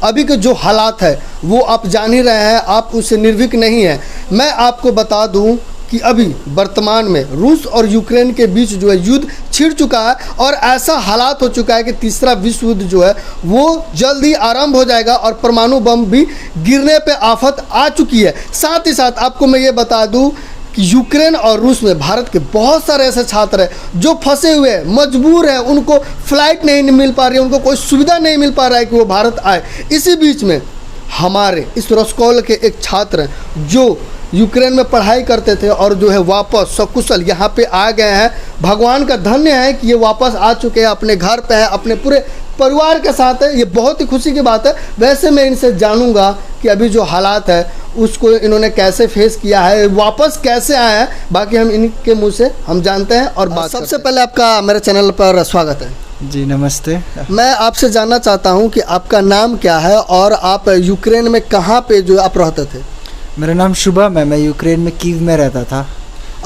अभी के जो हालात है वो आप जान ही रहे हैं, आप उससे निर्भीक नहीं हैं। मैं आपको बता दूं कि अभी वर्तमान में रूस और यूक्रेन के बीच जो है युद्ध छिड़ चुका है और ऐसा हालात हो चुका है कि तीसरा विश्व युद्ध जो है वो जल्द ही आरंभ हो जाएगा और परमाणु बम भी गिरने पे आफत आ चुकी है। साथ ही साथ आपको मैं ये बता दूं कि यूक्रेन और रूस में भारत के बहुत सारे ऐसे छात्र हैं जो फंसे हुए हैं, मजबूर हैं, उनको फ्लाइट नहीं मिल पा रही है, उनको कोई सुविधा नहीं मिल पा रहा है कि वो भारत आए। इसी बीच में हमारे इस रसकौल के एक छात्र हैं जो यूक्रेन में पढ़ाई करते थे और जो है वापस सकुशल यहाँ पे आ गए हैं। भगवान का धन्य है कि ये वापस आ चुके हैं, अपने घर पे हैं, अपने पूरे परिवार के साथ है। ये बहुत ही खुशी की बात है। वैसे मैं इनसे जानूंगा कि अभी जो हालात है उसको इन्होंने कैसे फेस किया है, वापस कैसे आए हैं, बाकी हम इनके मुंह से हम जानते हैं और बात। सबसे पहले आपका मेरे चैनल पर स्वागत है। जी नमस्ते। मैं आपसे जानना चाहता हूं कि आपका नाम क्या है और आप यूक्रेन में कहां पे जो आप रहते थे? मेरा नाम शुभम है, मैं यूक्रेन में कीव में रहता था।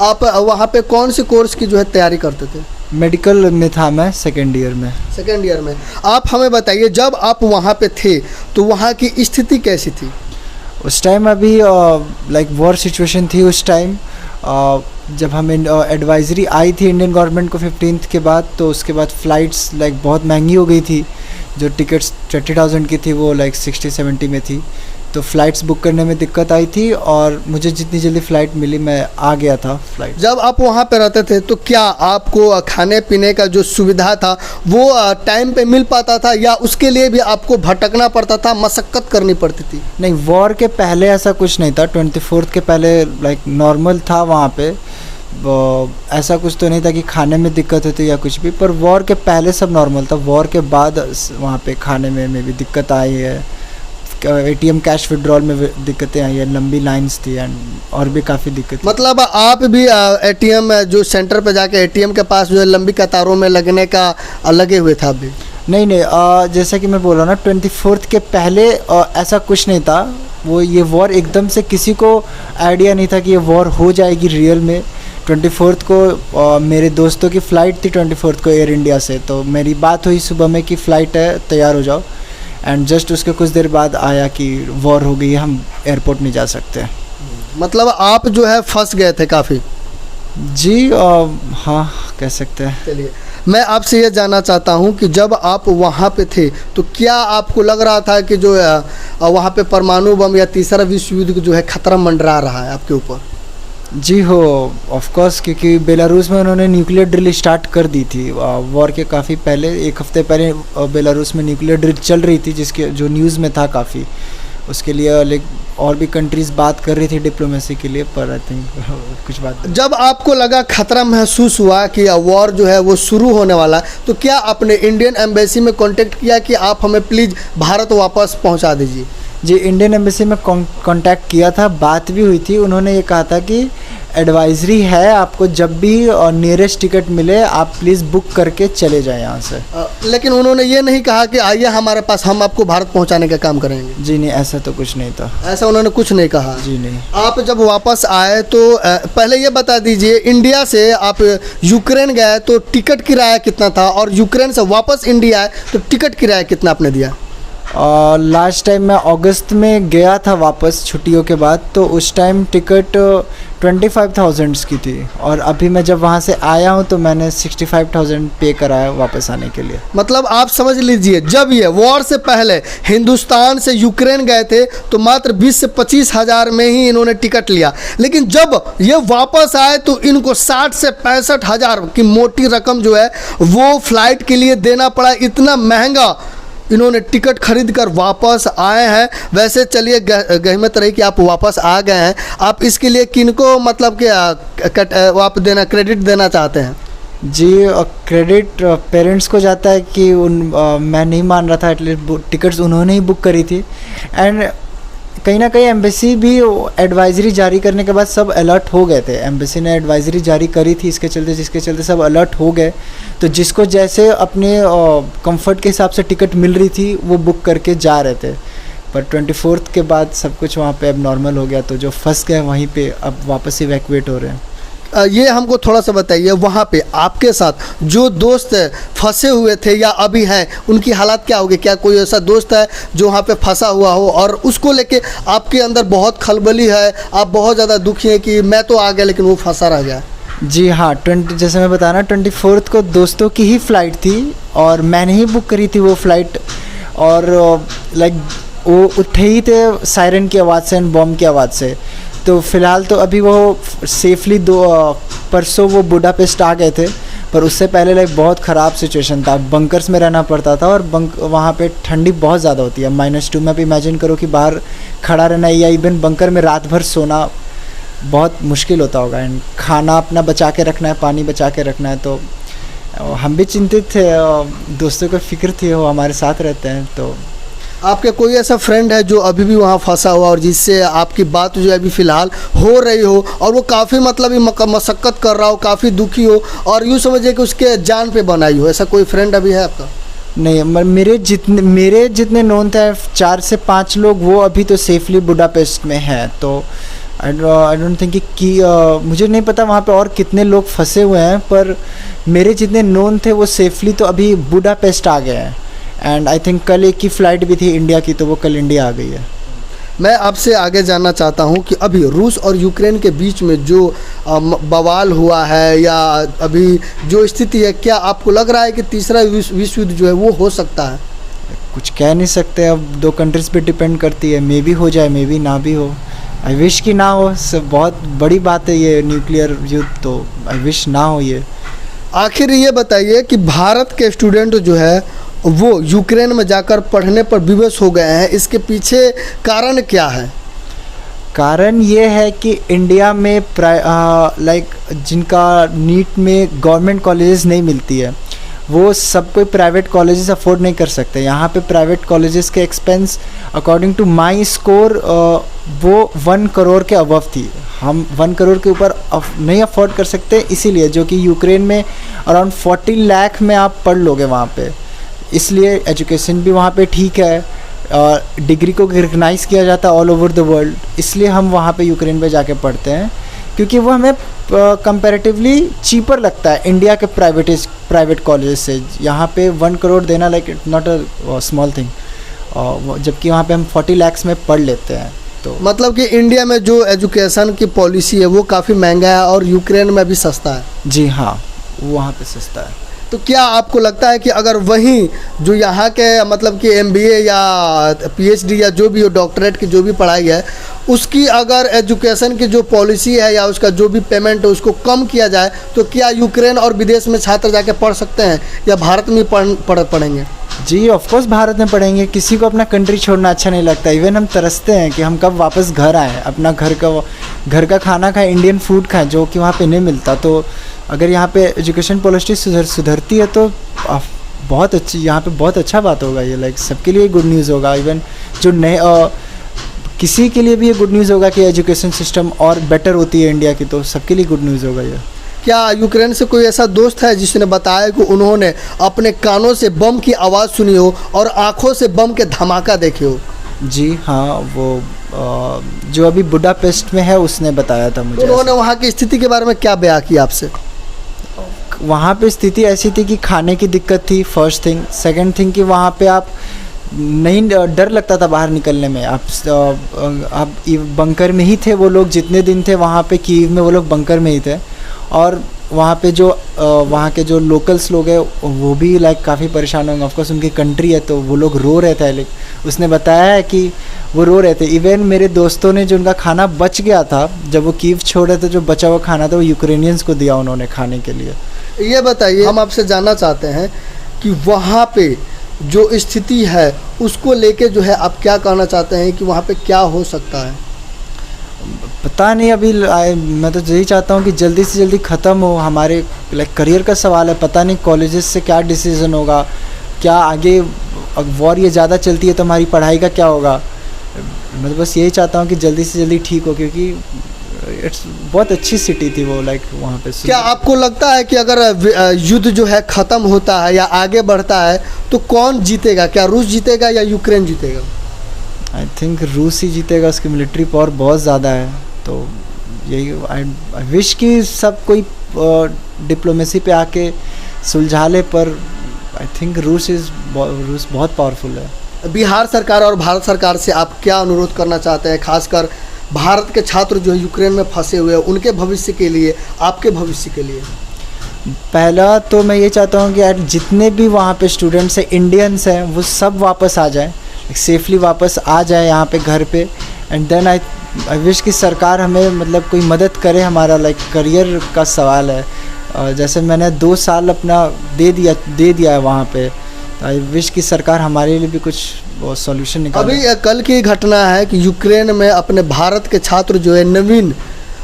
आप वहां पे कौन सी कोर्स की जो है तैयारी करते थे? मेडिकल में था मैं, सेकेंड ईयर में। सेकेंड ईयर में। आप हमें बताइए जब आप वहां पे थे तो वहां की स्थिति कैसी थी? उस टाइम अभी लाइक वॉर सिचुएशन थी उस टाइम। जब हमें एडवाइजरी आई थी इंडियन गवर्नमेंट को 15th के बाद, तो उसके बाद फ़्लाइट्स लाइक बहुत महंगी हो गई थी। जो टिकट्स 30,000 की थी वो लाइक 60-70 में थी, तो फ़्लाइट्स बुक करने में दिक्कत आई थी और मुझे जितनी जल्दी फ़्लाइट मिली मैं आ गया था फ़्लाइट। जब आप वहाँ पे रहते थे तो क्या आपको खाने पीने का जो सुविधा था वो टाइम पे मिल पाता था या उसके लिए भी आपको भटकना पड़ता था, मशक्क़त करनी पड़ती थी? नहीं, वॉर के पहले ऐसा कुछ नहीं था। 24th के पहले लाइक नॉर्मल था वहाँ पे। ऐसा कुछ तो नहीं था कि खाने में दिक्कत होती या कुछ भी, पर वॉर के पहले सब नॉर्मल था। वॉर के बाद वहाँ पे खाने में भी दिक्कत आई है, ATM कैश विड्रॉल में दिक्कतें आई है, लंबी लाइंस थी एंड और भी काफ़ी दिक्कत। मतलब आप भी ATM जो सेंटर पे जाके ATM के पास जो है लंबी कतारों में लगने का लगे हुए था अभी? नहीं, जैसा कि मैं बोल रहा हूँ ना, 24th के पहले ऐसा कुछ नहीं था। वो ये वॉर एकदम से किसी को आइडिया नहीं था कि ये वॉर हो जाएगी रियल में। 24th को मेरे दोस्तों की फ़्लाइट थी 24th को एयर इंडिया से, तो मेरी बात हुई सुबह में कि फ़्लाइट है, तैयार हो जाओ। एंड जस्ट उसके कुछ देर बाद आया कि वॉर हो गई है, हम एयरपोर्ट नहीं जा सकते। मतलब आप जो है फंस गए थे काफ़ी? जी हाँ, कह सकते हैं। चलिए, मैं आपसे ये जानना चाहता हूँ कि जब आप वहाँ पे थे तो क्या आपको लग रहा था कि जो वहाँ पे परमाणु बम या तीसरा विश्व युद्ध जो है खतरा मंडरा रहा है आपके ऊपर? जी हो, ऑफ कोर्स, क्योंकि बेलारूस में उन्होंने न्यूक्लियर ड्रिल स्टार्ट कर दी थी वॉर के काफ़ी पहले। 1 हफ्ते पहले बेलारूस में न्यूक्लियर ड्रिल चल रही थी, जिसके जो न्यूज़ में था काफ़ी। उसके लिए लाइक और भी कंट्रीज़ बात कर रही थी डिप्लोमेसी के लिए, पर आई थिंक कुछ बात। जब आपको लगा खतरा महसूस हुआ कि वॉर जो है वो शुरू होने वाला, तो क्या आपने इंडियन एम्बेसी में कांटेक्ट किया कि आप हमें प्लीज़ भारत वापस पहुंचा दीजिए? जी, इंडियन एम्बेसी में कांटेक्ट किया था, बात भी हुई थी। उन्होंने ये कहा था कि एडवाइजरी है, आपको जब भी नियरेस्ट टिकट मिले आप प्लीज़ बुक करके चले जाएं यहाँ से। लेकिन उन्होंने ये नहीं कहा कि आइए हमारे पास, हम आपको भारत पहुँचाने का काम करेंगे? जी नहीं, ऐसा तो कुछ नहीं था। ऐसा उन्होंने कुछ नहीं कहा? जी नहीं। आप जब वापस आए तो पहले ये बता दीजिए, इंडिया से आप यूक्रेन गए तो टिकट किराया कितना था, और यूक्रेन से वापस इंडिया आए तो टिकट किराया कितना आपने दिया? लास्ट टाइम मैं अगस्त में गया था वापस छुट्टियों के बाद, तो उस टाइम टिकट 25,000 की थी, और अभी मैं जब वहाँ से आया हूँ तो मैंने 65,000 पे कराया वापस आने के लिए। मतलब आप समझ लीजिए, जब ये वॉर से पहले हिंदुस्तान से यूक्रेन गए थे तो मात्र 20 से 25 हज़ार में ही इन्होंने टिकट लिया, लेकिन जब ये वापस आए तो इनको 60 से 65 हज़ार की मोटी रकम जो है वो फ्लाइट के लिए देना पड़ा। इतना महंगा इन्होंने टिकट खरीद कर वापस आए हैं। वैसे चलिए, गहमत रही कि आप वापस आ गए हैं। आप इसके लिए किनको मतलब कि आप क्रेडिट देना चाहते हैं? जी, क्रेडिट पेरेंट्स को जाता है कि मैं नहीं मान रहा था, एटलीस्ट टिकट्स उन्होंने ही बुक करी थी। एंड कहीं ना कहीं एम्बेसी भी एडवाइजरी जारी करने के बाद सब अलर्ट हो गए थे। एम्बेसी ने एडवाइजरी जारी करी थी इसके चलते, जिसके चलते सब अलर्ट हो गए। तो जिसको जैसे अपने कंफर्ट के हिसाब से टिकट मिल रही थी वो बुक करके जा रहे थे। पर 24th के बाद सब कुछ वहाँ पे अब नॉर्मल हो गया, तो जो फंस गए वहीं पे अब वापस इवैक्यूएट हो रहे हैं। ये हमको थोड़ा सा बताइए, वहाँ पे आपके साथ जो दोस्त फंसे हुए थे या अभी हैं, उनकी हालात क्या होगी? क्या कोई ऐसा दोस्त है जो वहाँ पे फंसा हुआ हो और उसको लेके आपके अंदर बहुत खलबली है, आप बहुत ज़्यादा दुखी हैं कि मैं तो आ गया लेकिन वो फंसा रह गया? जी हाँ, जैसे मैं बताना 24 को दोस्तों की ही फ़्लाइट थी और मैंने ही बुक करी थी वो फ़्लाइट। और लाइक वो उठे ही थे सायरन की आवाज़ से एंड बॉम्ब की आवाज़ से। तो फ़िलहाल तो अभी वो सेफली परसों वो बुडापेस्ट आ गए थे, पर उससे पहले लाइक बहुत ख़राब सिचुएशन था। बंकर्स में रहना पड़ता था और वहाँ पे ठंडी बहुत ज़्यादा होती है, -2 में। आप इमेजिन करो कि बाहर खड़ा रहना या इवन बंकर में रात भर सोना बहुत मुश्किल होता होगा। एंड खाना अपना बचा के रखना है, पानी बचा के रखना है। तो हम भी चिंतित थे, दोस्तों को फ़िक्र थी, वो हमारे साथ रहते हैं। तो आपके कोई ऐसा फ्रेंड है जो अभी भी वहाँ फंसा हुआ और जिससे आपकी बात जो है अभी फ़िलहाल हो रही हो और वो काफ़ी मतलब मशक्क़त कर रहा हो, काफ़ी दुखी हो और यूँ समझिए कि उसके जान पे बनाई हो, ऐसा कोई फ्रेंड अभी है आपका? नहीं, मेरे जितने नोन थे 4 से 5 लोग, वो अभी तो सेफली बुडापेस्ट में हैं। तो आई डोंट थिंक कि मुझे नहीं पता वहाँ पे और कितने लोग फंसे हुए हैं, पर मेरे जितने नोन थे वो सेफली तो अभी बुडापेस्ट आ गए हैं। एंड आई थिंक कल एक ही फ़्लाइट भी थी इंडिया की, तो वो कल इंडिया आ गई है। मैं आपसे आगे जानना चाहता हूं कि अभी रूस और यूक्रेन के बीच में जो बवाल हुआ है या अभी जो स्थिति है, क्या आपको लग रहा है कि तीसरा विश्व युद्ध जो है वो हो सकता है? कुछ कह नहीं सकते, अब 2 कंट्रीज़ पे डिपेंड करती है। मे भी हो जाए, मे भी ना भी हो। आई विश कि ना हो, सब बहुत बड़ी बात है ये न्यूक्लियर युद्ध, तो आई विश ना हो ये। आखिर ये बताइए कि भारत के स्टूडेंट जो है वो यूक्रेन में जाकर पढ़ने पर विवश हो गए हैं, इसके पीछे कारण क्या है? कारण ये है कि इंडिया में लाइक जिनका नीट में गवर्नमेंट कॉलेजेस नहीं मिलती है, वो सब कोई प्राइवेट कॉलेजेस अफोर्ड नहीं कर सकते। यहाँ पे प्राइवेट कॉलेजेस के expense according to my score वो 1 करोड़ के अबव थी। हम 1 करोड़ के ऊपर नहीं अफोर्ड कर सकते, इसीलिए, जो कि यूक्रेन में अराउंड 40 लाख में आप पढ़ लोगे वहाँ पे। इसलिए एजुकेशन भी वहाँ पे ठीक है, डिग्री को रिकग्नाइज़ किया जाता है ऑल ओवर द वर्ल्ड। इसलिए हम वहाँ पे यूक्रेन पे जाके पढ़ते हैं, क्योंकि वो हमें कंपैरेटिवली चीपर लगता है इंडिया के प्राइवेट कॉलेज से। यहाँ पे 1 करोड़ देना like it not a small thing, जबकि वहाँ पे हम 40 लाख में पढ़ लेते हैं। तो मतलब कि इंडिया में जो एजुकेशन की पॉलिसी है वो काफ़ी महंगा है और यूक्रेन में भी सस्ता है? जी हाँ, वहाँ पे सस्ता है। तो क्या आपको लगता है कि अगर वहीं जो यहाँ के मतलब कि MBA या PhD या जो भी हो, डॉक्टरेट की जो भी पढ़ाई है, उसकी अगर एजुकेशन की जो पॉलिसी है या उसका जो भी पेमेंट है उसको कम किया जाए, तो क्या यूक्रेन और विदेश में छात्र जाके पढ़ सकते हैं या भारत में पढ़ेंगे? जी ऑफ कोर्स भारत में पढ़ेंगे। किसी को अपना कंट्री छोड़ना अच्छा नहीं लगता। इवन हम तरसते हैं कि हम कब वापस घर आएँ, अपना घर का खाना खाएं, इंडियन फूड खाएं, जो कि वहाँ पे नहीं मिलता। तो अगर यहाँ पे एजुकेशन पॉलिसी सुधरती है तो बहुत अच्छी, यहाँ पे बहुत अच्छा बात होगा ये। लाइक सबके लिए गुड न्यूज़ होगा। इवन जो नए किसी के लिए भी ये गुड न्यूज़ होगा कि एजुकेशन सिस्टम और बेटर होती है इंडिया की, तो सबके लिए गुड न्यूज़ होगा ये। क्या यूक्रेन से कोई ऐसा दोस्त है जिसने बताया कि उन्होंने अपने कानों से बम की आवाज़ सुनी हो और आँखों से बम के धमाका देखे हो? जी हाँ, वो जो अभी बुडापेस्ट में है उसने बताया था मुझे। उन्होंने वहाँ की स्थिति के बारे में क्या बयां किया आपसे? वहाँ पे स्थिति ऐसी थी कि खाने की दिक्कत थी, फर्स्ट थिंग। सेकंड थिंग कि वहाँ पे आप नहीं, डर लगता था बाहर निकलने में। आप बंकर में ही थे वो लोग, जितने दिन थे वहाँ पे कीव में वो लोग बंकर में ही थे। और वहाँ पे जो वहाँ के जो लोकल्स लोग हैं वो भी लाइक काफ़ी परेशान होंगे। ऑफकोर्स उनकी कंट्री है तो वो लोग रो रहे थे। लाइक उसने बताया है कि वो रो रहे थे। इवन मेरे दोस्तों ने जो उनका खाना बच गया था, जब वो कीव छोड़ रहे थे, जो बचा हुआ खाना था वो यूक्रेनियंस को दिया उन्होंने खाने के लिए। ये बताइए, हम आपसे जानना चाहते हैं कि वहाँ पे जो स्थिति है उसको लेके जो है आप क्या कहना चाहते हैं कि वहाँ पे क्या हो सकता है? पता नहीं, अभी मैं तो यही चाहता हूँ कि जल्दी से जल्दी ख़त्म हो। हमारे लाइक करियर का सवाल है, पता नहीं कॉलेजेस से क्या डिसीज़न होगा, क्या आगे वॉर ये ज़्यादा चलती है तो हमारी पढ़ाई का क्या होगा। मैं तो बस यही चाहता हूँ कि जल्दी से जल्दी ठीक हो, क्योंकि इट्स बहुत अच्छी सिटी थी वो। लाइक वहाँ पे क्या आपको लगता है कि अगर युद्ध जो है ख़त्म होता है या आगे बढ़ता है तो कौन जीतेगा? क्या रूस जीतेगा या यूक्रेन जीतेगा? आई थिंक रूस ही जीतेगा। उसकी मिलिट्री पावर बहुत ज़्यादा है, तो यही आई विश कि सब कोई डिप्लोमेसी पे आके सुलझा ले, पर आई थिंक रूस बहुत पावरफुल है। बिहार सरकार और भारत सरकार से आप क्या अनुरोध करना चाहते हैं, खासकर भारत के छात्र जो यूक्रेन में फंसे हुए हैं उनके भविष्य के लिए, आपके भविष्य के लिए? पहला तो मैं ये चाहता हूँ कि यार जितने भी वहाँ पे स्टूडेंट्स हैं, इंडियंस हैं, वो सब वापस आ जाएं, सेफली वापस आ जाए यहाँ पे घर पे। एंड देन आई विश कि सरकार हमें मतलब कोई मदद करे, हमारा लाइक करियर का सवाल है। जैसे मैंने 2 साल अपना दे दिया है वहाँ पे, आई विश कि सरकार हमारे लिए भी कुछ सॉल्यूशन निकाले। अभी कल की घटना है कि यूक्रेन में अपने भारत के छात्र जो है नवीन,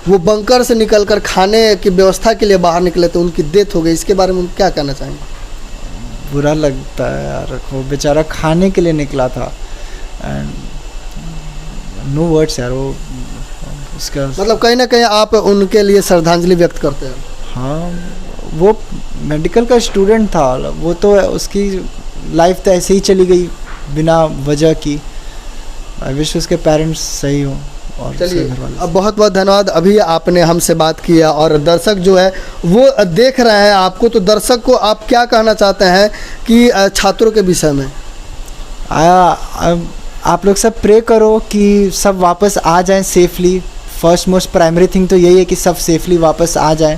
वो बंकर से निकलकर खाने की व्यवस्था के लिए बाहर निकले तो उनकी डेथ हो गई। इसके बारे में क्या कहना चाहेंगे? बुरा लगता है यार, वो बेचारा खाने के लिए निकला था एंड नो वर्ड्स यार। वो उसका मतलब कहीं ना कहीं आप उनके लिए श्रद्धांजलि व्यक्त करते हैं? हाँ, वो मेडिकल का स्टूडेंट था, वो तो उसकी लाइफ तो ऐसे ही चली गई बिना वजह की। आई विश उसके पेरेंट्स सही हो। और चलिए, अब बहुत बहुत धन्यवाद। अभी आपने हमसे बात किया और दर्शक जो है वो देख रहे हैं आपको, तो दर्शक को आप क्या कहना चाहते हैं कि छात्रों के विषय में? आप लोग सब प्रे करो कि सब वापस आ जाएं safely. First most primary thing तो यही है कि सब सेफली वापस आ जाएं।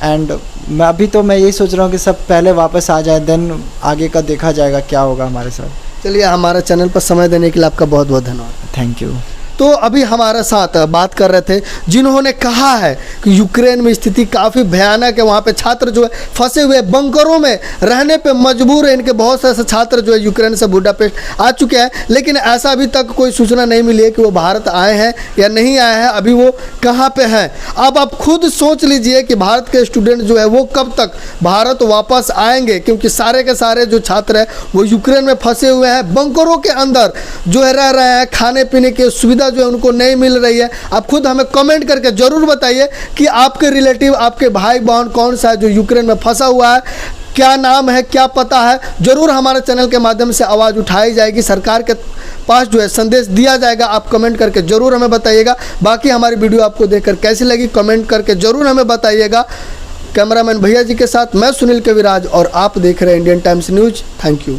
एंड मैं यही सोच रहा हूँ कि सब पहले वापस आ जाए, देन आगे का देखा जाएगा क्या होगा हमारे साथ। चलिए, हमारे चैनल पर समय देने के लिए आपका बहुत बहुत धन्यवाद। Thank you. तो अभी हमारे साथ बात कर रहे थे जिन्होंने कहा है कि यूक्रेन में स्थिति काफ़ी भयानक है, वहाँ पे छात्र जो है फंसे हुए बंकरों में रहने पे मजबूर है। इनके बहुत से ऐसे छात्र जो है यूक्रेन से बुडापेस्ट आ चुके हैं, लेकिन ऐसा अभी तक कोई सूचना नहीं मिली है कि वो भारत आए हैं या नहीं आए हैं, अभी वो कहाँ पे हैं। अब आप खुद सोच लीजिए कि भारत के स्टूडेंट जो है वो कब तक भारत वापस आएंगे, क्योंकि सारे के सारे जो छात्र हैं वो यूक्रेन में फंसे हुए हैं, बंकरों के अंदर जो है रह रहे हैं, खाने पीने की सुविधा जो है उनको नहीं मिल रही है। आप खुद हमें कमेंट करके जरूर बताइए कि आपके रिलेटिव, आपके भाई बहन कौन सा है जो यूक्रेन में फंसा हुआ है, क्या नाम है, क्या पता है। जरूर हमारे चैनल के माध्यम से आवाज़ उठाई जाएगी, सरकार के पास जो है संदेश दिया जाएगा। आप कमेंट करके जरूर हमें बताइएगा। बाकी हमारी वीडियो आपको देखकर कैसी लगी कमेंट करके जरूर हमें बताइएगा। कैमरामैन भैया जी के साथ मैं सुनील कविराज और आप देख रहे हैं Indian times news. Thank you.